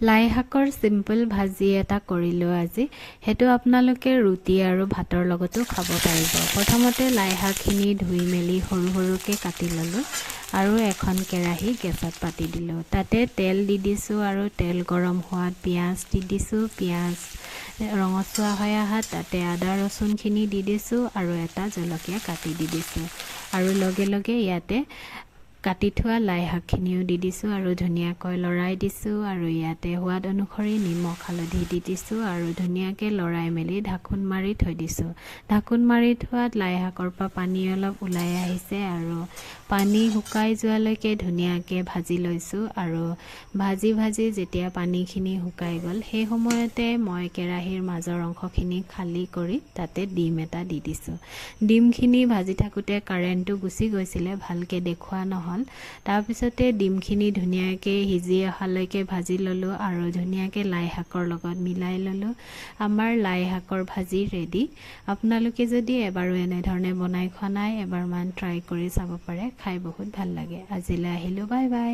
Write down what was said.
লাই শাকৰ সিম্পল ভাজি এটা কৰিলো আজি হেতু আপোনালোকে ৰুটি আৰু ভাতৰ লগতো খাব পাৰিব প্ৰথমতে লাই শাকখিনি ধুই মেলি সৰু সৰুকে কাটি ললো আৰু এখন কেৰাহী গেছত পাতি দিলো তাতে তেল দি দিছো আৰু তেল গৰম হোৱাত পিয়াজ দি দিছো পিয়াজ ৰঙচুৱা হৈ আহাত তাতে আদা ৰসুনখিনি দি দিছো আৰু এটা জলকীয়া কাটি দি দিছো আৰু লগে লগে ইয়াতে কাটি থোৱা লাই শাকখিনিও দি দিছো আৰু ধুনিয়াকৈ লৰাই দিছো আৰু ইয়াতে সোৱাদ অনুসৰি নিমখ হালধি দি দিছো আৰু ধুনিয়াকৈ লৰাই মেলি ঢাকুন মাৰি থৈ দিছো ঢাকুন মাৰি থোৱাত লাই শাকৰ পৰা পানী অলপ ওলাই আহিছে আৰু পানী শুকাই যোৱালৈকে ধুনিয়াকৈ ভাজি লৈছো আৰু ভাজি ভাজি যেতিয়া পানীখিনি শুকাই গল সেই সময়তে মই কেৰাহীৰ মাজৰ অংশখিনি খালি কৰি তাতে ডিম এটা দি দিছো ডিমখিনি ভাজি থাকোতে কাৰেণ্টটো গুচি গৈছিলে ভালকে দেখুৱা নহল তাৰ পিছতে ডিমখিনি ধুনিয়াকৈ সিজি অহালৈকে ভাজি ললো আৰু ধুনিয়াকৈ লাই শাকৰ লগত মিলাই ললো আমাৰ লাই শাকৰ ভাজি ৰেডি আপোনালোকে যদি এবাৰো এনে ধৰণে বনাই খোৱা নাই এবাৰমান ট্ৰাই কৰি চাব পাৰে খাই বহুত ভাল লাগে আজিলৈ আহিলো বাই বাই